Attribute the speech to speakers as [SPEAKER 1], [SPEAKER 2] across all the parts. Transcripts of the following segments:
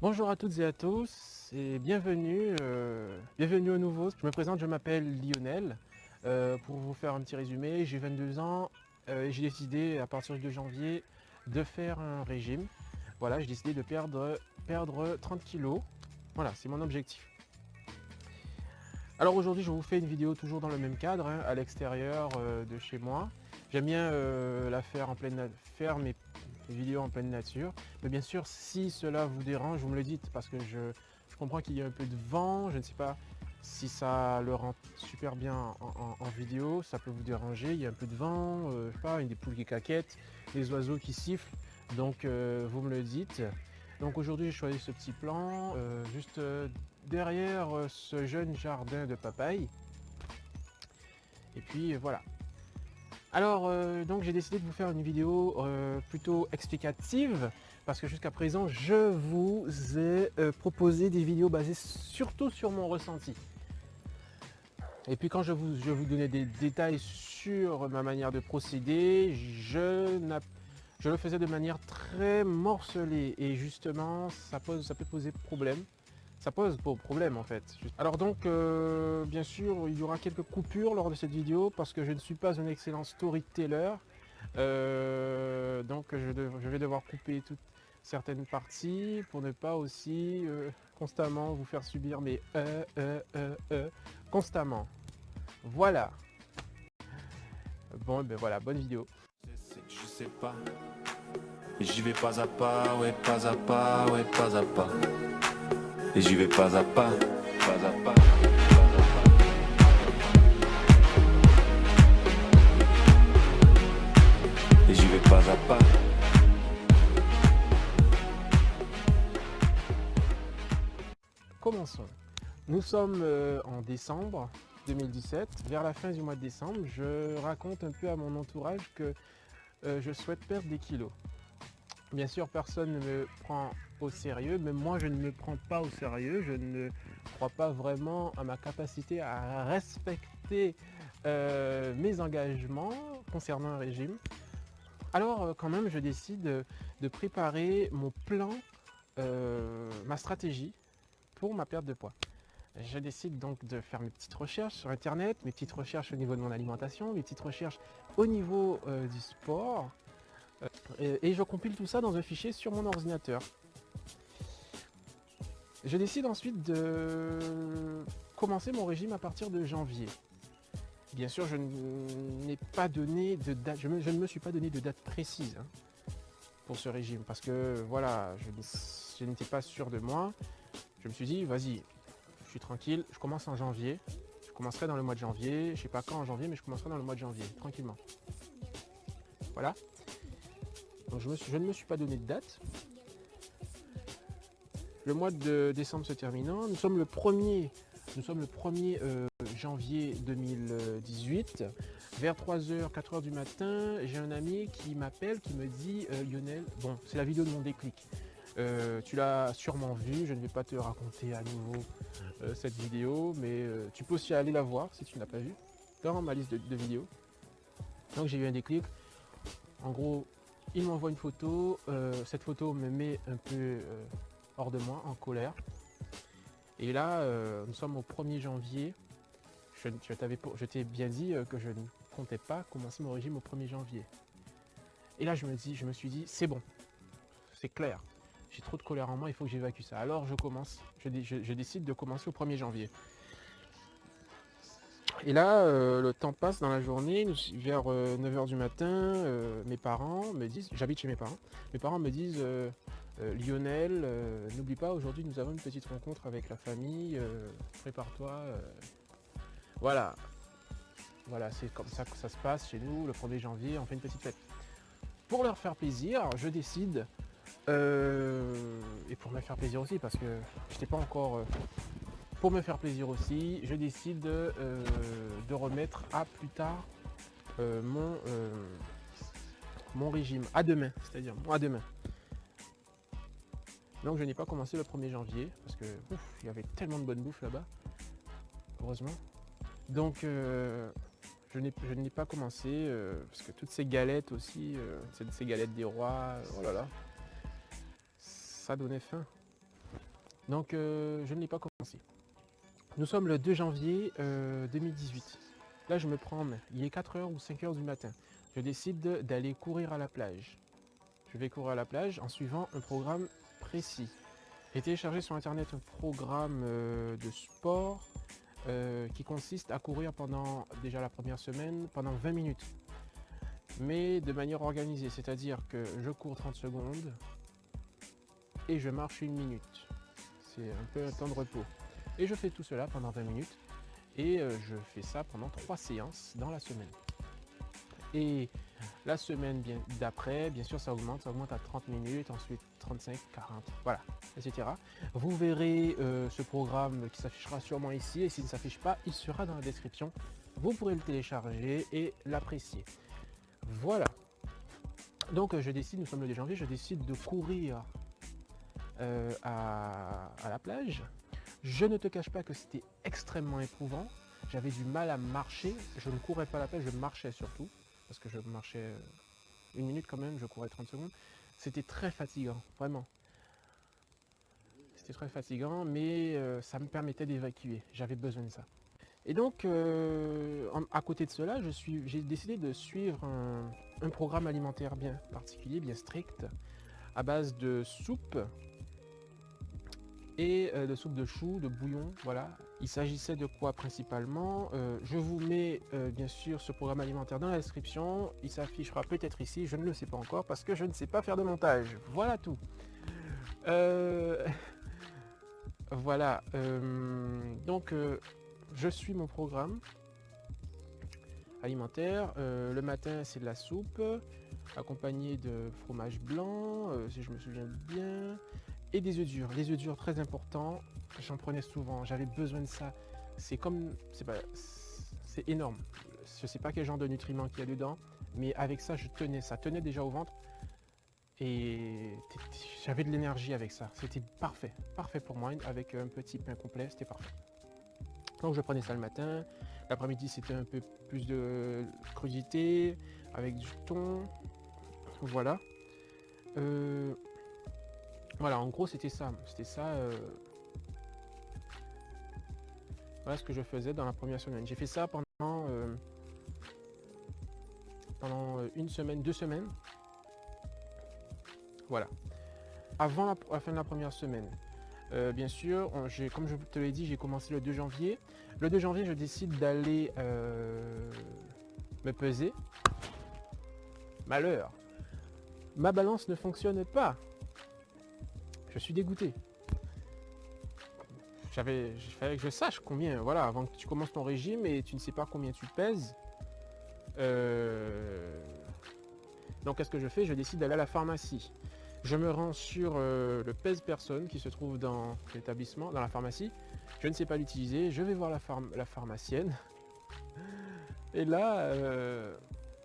[SPEAKER 1] Bonjour à toutes et à tous et bienvenue au nouveau. Je me présente, je m'appelle Lionel. Pour vous faire un petit résumé, j'ai 22 ans et j'ai décidé à partir de janvier de faire un régime. Voilà, j'ai décidé de perdre 30 kilos. Voilà, c'est mon objectif. Alors aujourd'hui, je vous fais une vidéo toujours dans le même cadre, hein, à l'extérieur de chez moi. J'aime bien la faire faire mes vidéos en pleine nature. Mais bien sûr, si cela vous dérange, vous me le dites parce que je comprends qu'il y a un peu de vent. Je ne sais pas si ça le rend super bien en vidéo. Ça peut vous déranger. Il y a un peu de vent, je sais pas, des poules qui caquettent, des oiseaux qui sifflent. Donc vous me le dites. Donc aujourd'hui, j'ai choisi ce petit plan juste derrière ce jeune jardin de papaye. Et puis voilà. Alors donc j'ai décidé de vous faire une vidéo plutôt explicative parce que jusqu'à présent je vous ai proposé des vidéos basées surtout sur mon ressenti. Et puis quand je vous donnais des détails sur ma manière de procéder, je le faisais de manière très morcelée et justement ça peut poser problème. Ça pose pas problème en fait. Alors donc, bien sûr, il y aura quelques coupures lors de cette vidéo parce que je ne suis pas un excellent storyteller. Donc je vais devoir couper toutes certaines parties pour ne pas aussi constamment vous faire subir mes constamment. Voilà. Bon, ben voilà, bonne vidéo.
[SPEAKER 2] Je sais pas, j'y vais pas à pas, ouais, pas à pas, ouais, pas à pas. Et j'y vais pas à pas, pas à pas. Et j'y vais pas à pas.
[SPEAKER 1] Commençons. Nous sommes en décembre 2017. Vers la fin du mois de décembre, je raconte un peu à mon entourage que je souhaite perdre des kilos. Bien sûr, personne ne me prend au sérieux, même moi je ne me prends pas au sérieux. Je ne crois pas vraiment à ma capacité à respecter mes engagements concernant un régime. Alors quand même, je décide de préparer mon plan, ma stratégie pour ma perte de poids. Je décide donc de faire mes petites recherches sur internet, mes petites recherches au niveau de mon alimentation, mes petites recherches au niveau du sport. Et je compile tout ça dans un fichier sur mon ordinateur. Je décide ensuite de commencer mon régime à partir de janvier. Bien sûr, je n'ai pas donné de date, je ne me suis pas donné de date précise pour ce régime parce que voilà, je n'étais pas sûr de moi. Je me suis dit, vas-y, je suis tranquille, je commence en janvier. Je commencerai dans le mois de janvier. Je ne sais pas quand en janvier, mais je commencerai dans le mois de janvier, tranquillement. Voilà. Donc je ne me suis pas donné de date. Le mois de décembre se terminant, nous sommes le 1er janvier 2018. Vers 3h, 4h du matin, j'ai un ami qui m'appelle, qui me dit Lionel, bon, c'est la vidéo de mon déclic. Tu l'as sûrement vu, je ne vais pas te raconter à nouveau cette vidéo, mais tu peux aussi aller la voir si tu ne l'as pas vue dans ma liste de vidéos. Donc j'ai eu un déclic. En gros, il m'envoie une photo. Cette photo me met un peu hors de moi, en colère. Et là, nous sommes au 1er janvier. Je t'ai bien dit que je ne comptais pas commencer mon régime au 1er janvier. Et là, je me suis dit, c'est bon, c'est clair. J'ai trop de colère en moi, il faut que j'évacue ça. Alors je commence, je décide de commencer au 1er janvier. Et là, le temps passe dans la journée, vers 9h du matin, mes parents me disent, j'habite chez mes parents me disent, Lionel, n'oublie pas, aujourd'hui nous avons une petite rencontre avec la famille, prépare-toi. Voilà, c'est comme ça que ça se passe chez nous, le 1er janvier, on fait une petite fête. Pour leur faire plaisir, je décide, et pour me faire plaisir aussi, parce que je n'étais pas encore... pour me faire plaisir aussi, je décide de remettre à plus tard mon régime, à demain, c'est-à-dire à demain. Donc je n'ai pas commencé le 1er janvier, parce que il y avait tellement de bonne bouffe là-bas, heureusement. Donc je n'ai pas commencé, parce que toutes ces galettes aussi, ces galettes des rois, oh là là, ça donnait faim. Donc je ne l'ai pas commencé. Nous sommes le 2 janvier 2018. Là je me prends, il est 4h ou 5h du matin. Je décide d'aller courir à la plage. Je vais courir à la plage en suivant un programme précis. J'ai téléchargé sur internet un programme de sport qui consiste à courir pendant, déjà la première semaine, pendant 20 minutes. Mais de manière organisée, c'est-à-dire que je cours 30 secondes et je marche 1 minute. C'est un peu un temps de repos. Et je fais tout cela pendant 20 minutes et je fais ça pendant 3 séances dans la semaine. Et la semaine d'après, bien sûr, ça augmente à 30 minutes, ensuite 35, 40, voilà, etc. Vous verrez ce programme qui s'affichera sûrement ici, et s'il ne s'affiche pas, il sera dans la description. Vous pourrez le télécharger et l'apprécier. Voilà. Donc je décide, nous sommes le 2 janvier, je décide de courir à la plage. Je ne te cache pas que c'était extrêmement éprouvant. J'avais du mal à marcher. Je ne courais pas à la plage, je marchais surtout. Parce que je marchais 1 minute quand même, je courais 30 secondes. C'était très fatigant, vraiment. C'était très fatigant, mais ça me permettait d'évacuer. J'avais besoin de ça. Et donc, à côté de cela, j'ai décidé de suivre un programme alimentaire bien particulier, bien strict, à base de soupe et de soupe de choux, de bouillon, voilà. Il s'agissait de quoi principalement? Je vous mets bien sûr ce programme alimentaire dans la description. Il s'affichera peut-être ici, je ne le sais pas encore parce que je ne sais pas faire de montage. Voilà tout. Voilà. Donc je suis mon programme alimentaire. Le matin c'est de la soupe, accompagnée de fromage blanc, si je me souviens bien. Et des œufs durs. Les œufs durs, très important. J'en prenais souvent. J'avais besoin de ça. C'est comme... C'est énorme. Je sais pas quel genre de nutriments qu'il y a dedans. Mais avec ça, je tenais. Ça tenait déjà au ventre. Et j'avais de l'énergie avec ça. C'était parfait. Parfait pour moi. Avec un petit pain complet, c'était parfait. Donc je prenais ça le matin. L'après-midi, c'était un peu plus de crudité. Avec du thon. Voilà. Voilà, en gros, c'était ça. C'était ça. Voilà ce que je faisais dans la première semaine. J'ai fait ça pendant 1 semaine, 2 semaines. Voilà. Avant la fin de la première semaine. Bien sûr, comme je te l'ai dit, j'ai commencé le 2 janvier. Le 2 janvier, je décide d'aller me peser. Malheur. Ma balance ne fonctionne pas. Je suis dégoûté. Il fallait que je sache combien, voilà, avant que tu commences ton régime et tu ne sais pas combien tu pèses. Donc qu'est-ce que je fais? Je décide d'aller à la pharmacie. Je me rends sur le pèse-personne qui se trouve dans l'établissement, dans la pharmacie. Je ne sais pas l'utiliser, je vais voir la pharmacienne. Et là,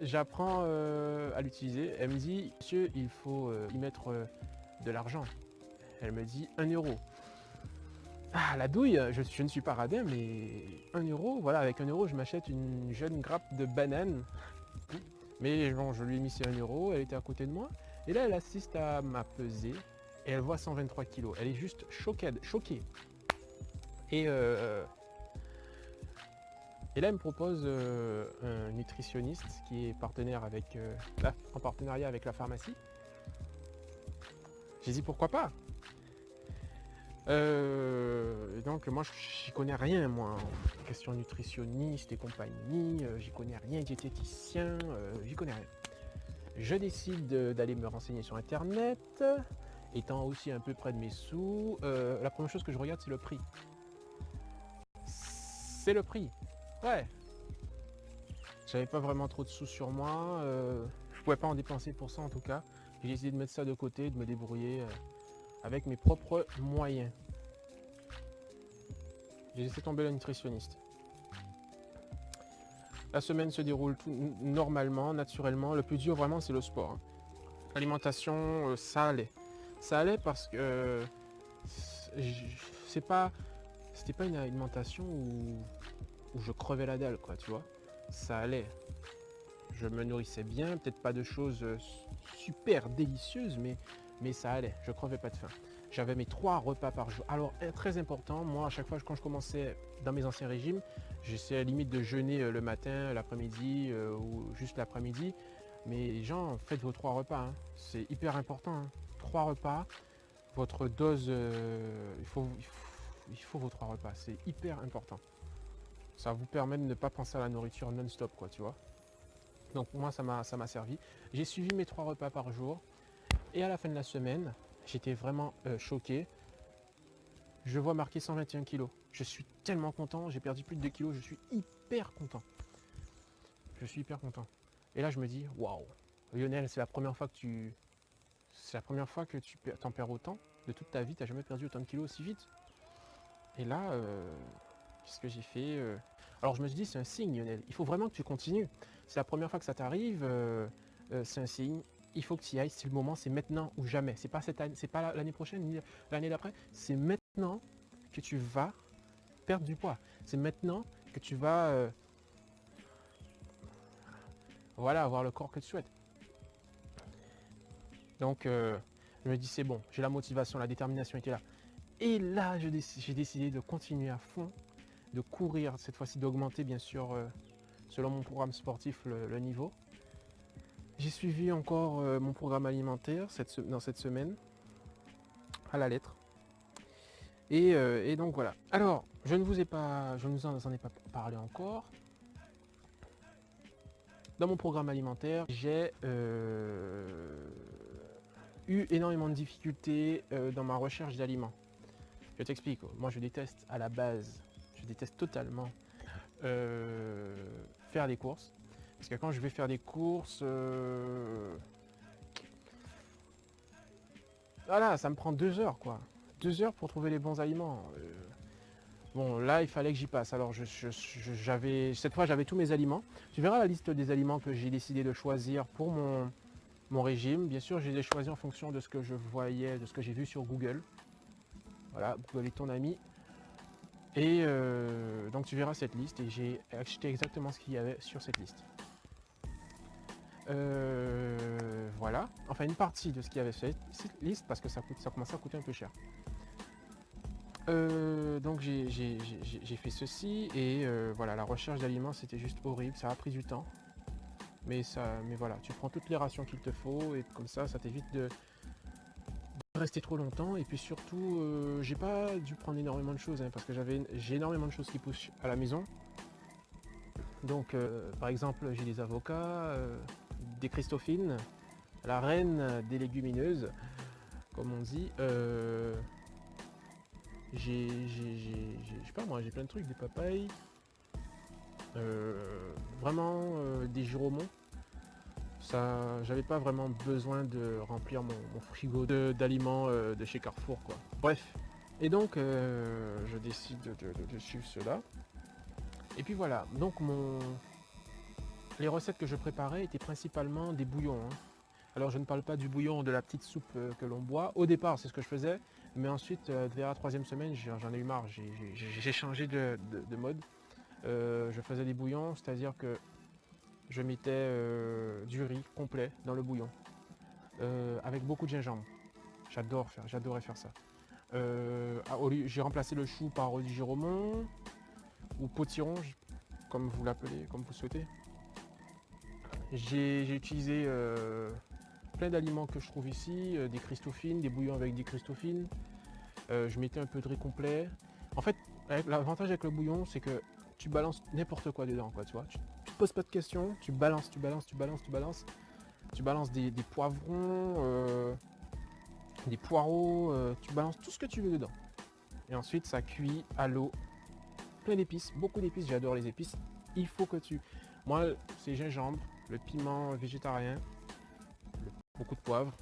[SPEAKER 1] j'apprends à l'utiliser. Elle me dit, monsieur, il faut y mettre de l'argent. Elle me dit 1 euro. Ah, la douille, je ne suis pas radin, mais 1 euro, voilà, avec 1 euro, je m'achète une jeune grappe de bananes. Mais bon, je lui ai mis ces 1 euro, elle était à côté de moi. Et là, elle assiste à ma pesée et elle voit 123 kilos. Elle est juste choquée. Et là, elle me propose un nutritionniste qui est partenaire en partenariat avec la pharmacie. J'ai dit pourquoi pas. Donc moi j'y connais rien moi en question nutritionniste et compagnie, j'y connais rien, diététicien, j'y connais rien. Je décide d'aller me renseigner sur internet, étant aussi un peu près de mes sous. La première chose que je regarde c'est le prix. C'est le prix, ouais. J'avais pas vraiment trop de sous sur moi, je pouvais pas en dépenser pour ça en tout cas. J'ai décidé de mettre ça de côté, de me débrouiller avec mes propres moyens. J'ai laissé tomber le nutritionniste. La semaine se déroule tout normalement, naturellement. Le plus dur vraiment c'est le sport. L'alimentation, ça allait. Ça allait parce que c'était pas une alimentation où je crevais la dalle, quoi, tu vois. Ça allait. Je me nourrissais bien, peut-être pas de choses super délicieuses, mais ça allait. Je crevais pas de faim. j'avais mes 3 repas par jour. Alors très important, moi à chaque fois quand je commençais dans mes anciens régimes, j'essayais à la limite de jeûner le matin, l'après-midi ou juste l'après-midi. Mais les gens, faites vos 3 repas, hein. C'est hyper important, hein. 3 repas, votre dose, il faut vos 3 repas, c'est hyper important. Ça vous permet de ne pas penser à la nourriture non-stop, quoi, tu vois. Donc moi, ça m'a servi. J'ai suivi mes 3 repas par jour. Et à la fin de la semaine, j'étais vraiment choqué. Je vois marqué 121 kilos. Je suis tellement content, j'ai perdu plus de 2 kilos, je suis hyper content. Je suis hyper content. Et là, je me dis, waouh, Lionel, c'est la première fois que tu... C'est la première fois que tu t'en perds autant. De toute ta vie, tu n'as jamais perdu autant de kilos aussi vite. Et là, qu'est-ce que j'ai fait Alors je me suis dit, c'est un signe, Lionel. Il faut vraiment que tu continues. C'est la première fois que ça t'arrive. C'est un signe. Il faut que tu y ailles. C'est le moment. C'est maintenant ou jamais. C'est pas cette année, c'est pas l'année prochaine ni l'année d'après. C'est maintenant que tu vas perdre du poids. C'est maintenant que tu vas, voilà, avoir le corps que tu souhaites. Donc, je me dis, c'est bon. J'ai la motivation, la détermination était là. Et là, j'ai décidé de continuer à fond, de courir, cette fois-ci d'augmenter bien sûr, selon mon programme sportif, le niveau. J'ai suivi encore mon programme alimentaire dans cette semaine, à la lettre. Et donc voilà. Alors, je ne vous en ai pas parlé encore. Dans mon programme alimentaire, j'ai eu énormément de difficultés dans ma recherche d'aliments. Je t'explique, moi je déteste à la base, je déteste totalement faire des courses. Parce que quand je vais faire des courses, voilà, ça me prend 2 heures quoi. 2 heures pour trouver les bons aliments. Bon, là, il fallait que j'y passe. Alors, cette fois, j'avais tous mes aliments. Tu verras la liste des aliments que j'ai décidé de choisir pour mon régime. Bien sûr, je les ai choisis en fonction de ce que je voyais, de ce que j'ai vu sur Google. Voilà, Google est ton ami. Et donc, tu verras cette liste et j'ai acheté exactement ce qu'il y avait sur cette liste. Voilà, enfin une partie de ce qu'il y avait sur cette liste parce que ça commençait à coûter un peu cher. Donc j'ai fait ceci et voilà, la recherche d'aliments c'était juste horrible, ça a pris du temps. Mais voilà, tu prends toutes les rations qu'il te faut et comme ça t'évite de rester trop longtemps. Et puis surtout, j'ai pas dû prendre énormément de choses hein, parce que j'ai énormément de choses qui poussent à la maison. Donc par exemple j'ai des avocats, des Christophines, la reine des légumineuses, comme on dit. Je sais pas moi, j'ai plein de trucs, des papayes, vraiment des giromons. Ça, j'avais pas vraiment besoin de remplir mon frigo d'aliments de chez Carrefour quoi. Bref, et donc je décide de suivre cela. Et puis voilà, donc les recettes que je préparais étaient principalement des bouillons. Hein. Alors je ne parle pas du bouillon de la petite soupe que l'on boit. Au départ, c'est ce que je faisais. Mais ensuite, vers la 3e semaine, j'en ai eu marre. J'ai changé de mode. Je faisais des bouillons, c'est-à-dire que je mettais du riz complet dans le bouillon. Avec beaucoup de gingembre. J'adorais faire ça. J'ai remplacé le chou par du giromon ou potiron, comme vous l'appelez, comme vous souhaitez. J'ai utilisé plein d'aliments que je trouve ici, des Christophines, des bouillons avec des Christophines. Je mettais un peu de riz complet. En fait, l'avantage avec le bouillon, c'est que tu balances n'importe quoi dedans, quoi, tu vois. Tu te poses pas de questions, tu balances. Tu balances des poivrons, des poireaux, tu balances tout ce que tu veux dedans. Et ensuite, ça cuit à l'eau. Plein d'épices, beaucoup d'épices, j'adore les épices. Il faut que tu... Moi, c'est gingembre, le piment végétarien, beaucoup de poivre,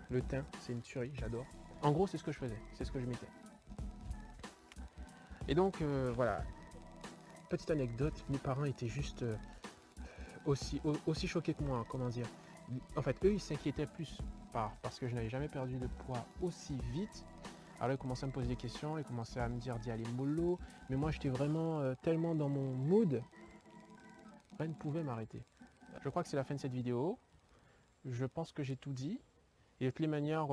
[SPEAKER 1] le thym, c'est une tuerie, j'adore. En gros, c'est ce que je faisais, c'est ce que je mettais. Et donc, voilà. Petite anecdote, mes parents étaient juste aussi choqués que moi, comment dire. En fait, eux, ils s'inquiétaient plus parce que je n'avais jamais perdu de poids aussi vite. Alors là, ils commençaient à me poser des questions, ils commençaient à me dire d'y aller mollo. Mais moi, j'étais vraiment tellement dans mon mood, rien ne pouvait m'arrêter. Je crois que c'est la fin de cette vidéo. Je pense que j'ai tout dit. Et de toutes les manières,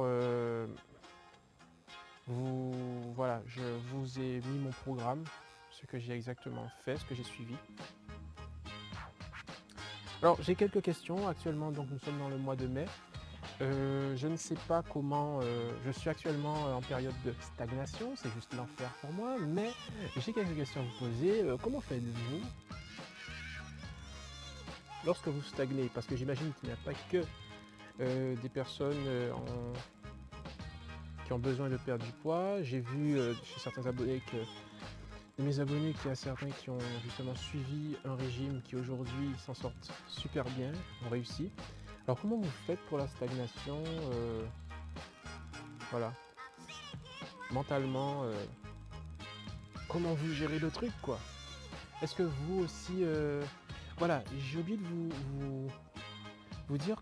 [SPEAKER 1] Voilà, je vous ai mis mon programme, ce que j'ai exactement fait, ce que j'ai suivi. Alors, j'ai quelques questions actuellement, donc nous sommes dans le mois de mai. Je ne sais pas comment, je suis actuellement en période de stagnation, c'est juste l'enfer pour moi, mais j'ai quelques questions à vous poser. Comment faites-vous lorsque vous stagnez? Parce que j'imagine qu'il n'y a pas que des personnes qui ont besoin de perdre du poids. J'ai vu chez certains abonnés de mes abonnés qu'il y a certains qui ont justement suivi un régime qui aujourd'hui s'en sortent super bien, ont réussi. Alors comment vous faites pour la stagnation voilà, mentalement, comment vous gérez le truc quoi? Est-ce que vous aussi, voilà, j'ai oublié de vous dire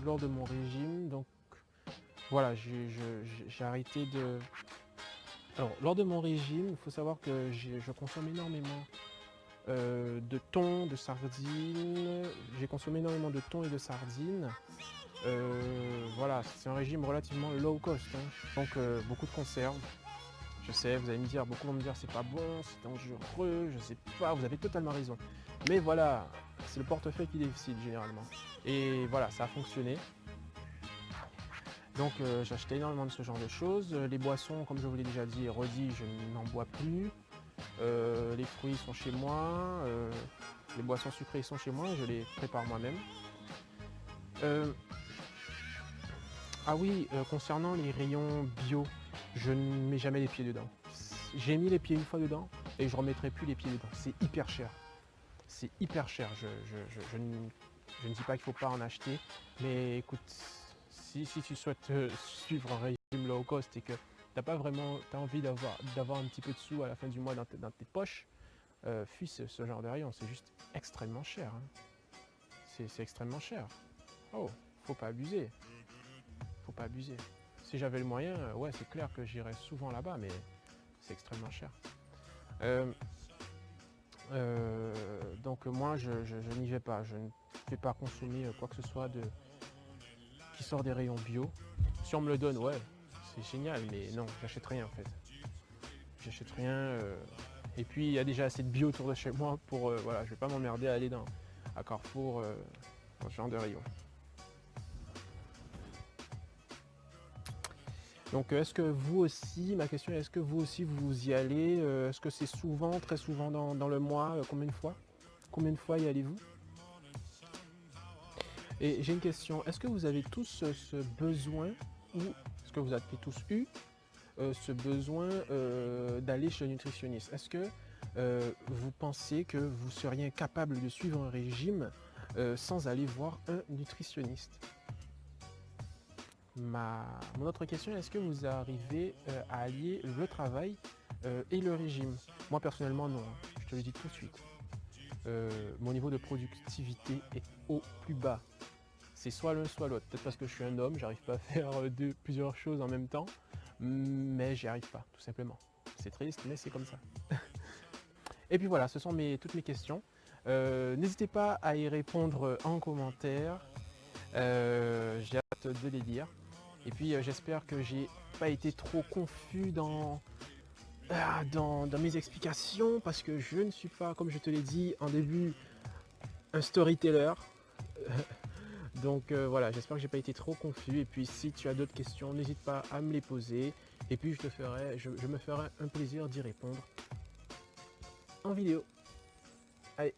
[SPEAKER 1] lors de mon régime, donc voilà, j'ai arrêté de... Alors, lors de mon régime, il faut savoir que je consomme énormément de thon, de sardines. J'ai consommé énormément de thon et de sardines. Voilà, c'est un régime relativement low cost, hein. Donc beaucoup de conserves. Je sais, vous allez me dire, beaucoup vont me dire c'est pas bon, c'est dangereux, je sais pas, vous avez totalement raison. Mais voilà, c'est le portefeuille qui décide généralement. Et voilà, ça a fonctionné. Donc j'ai acheté énormément de ce genre de choses. Les boissons, comme je vous l'ai déjà dit et redit, je n'en bois plus. Les fruits sont chez moi. Les boissons sucrées sont chez moi, je les prépare moi-même. Ah oui, concernant les rayons bio, je ne mets jamais les pieds dedans. J'ai mis les pieds une fois dedans et je ne remettrai plus les pieds dedans. C'est hyper cher. C'est hyper cher. Je ne dis pas qu'il ne faut pas en acheter, mais écoute, si tu souhaites suivre un régime low cost et que t'as envie d'avoir un petit peu de sous à la fin du mois dans tes poches, fuis ce genre de rayon. C'est juste extrêmement cher, hein. C'est extrêmement cher. Oh, faut pas abuser. Faut pas abuser. Si j'avais le moyen, ouais, c'est clair que j'irais souvent là-bas, mais c'est extrêmement cher. Donc moi, je n'y vais pas. Je ne vais pas consommer quoi que ce soit qui sort des rayons bio. Si on me le donne, ouais, c'est génial, mais non, j'achète rien en fait. J'achète rien. Et puis il y a déjà assez de bio autour de chez moi pour, voilà, je vais pas m'emmerder à aller à Carrefour dans ce genre de rayon. Donc est-ce que vous aussi, ma question est, est-ce que vous aussi vous y allez? Est-ce que c'est souvent, très souvent dans le mois? Combien de fois? Combien de fois y allez-vous? Et j'ai une question, est-ce que vous avez tous ce besoin, ou est-ce que vous avez tous eu ce besoin d'aller chez le nutritionniste? Est-ce que vous pensez que vous seriez incapable de suivre un régime sans aller voir un nutritionniste? Mon autre question, est-ce que vous arrivez à allier le travail et le régime? Moi personnellement non, je te le dis tout de suite. Mon niveau de productivité est au plus bas. C'est soit l'un soit l'autre. Peut-être parce que je suis un homme, j'arrive pas à faire plusieurs choses en même temps, mais j'y arrive pas, tout simplement. C'est triste, mais c'est comme ça. Et puis voilà, ce sont toutes mes questions. N'hésitez pas à y répondre en commentaire. J'ai hâte de les lire. Et puis j'espère que j'ai pas été trop confus dans mes explications, parce que je ne suis pas, comme je te l'ai dit en début, un storyteller. Donc voilà, j'espère que j'ai pas été trop confus. Et puis si tu as d'autres questions, n'hésite pas à me les poser. Et puis je me ferai un plaisir d'y répondre en vidéo. Allez.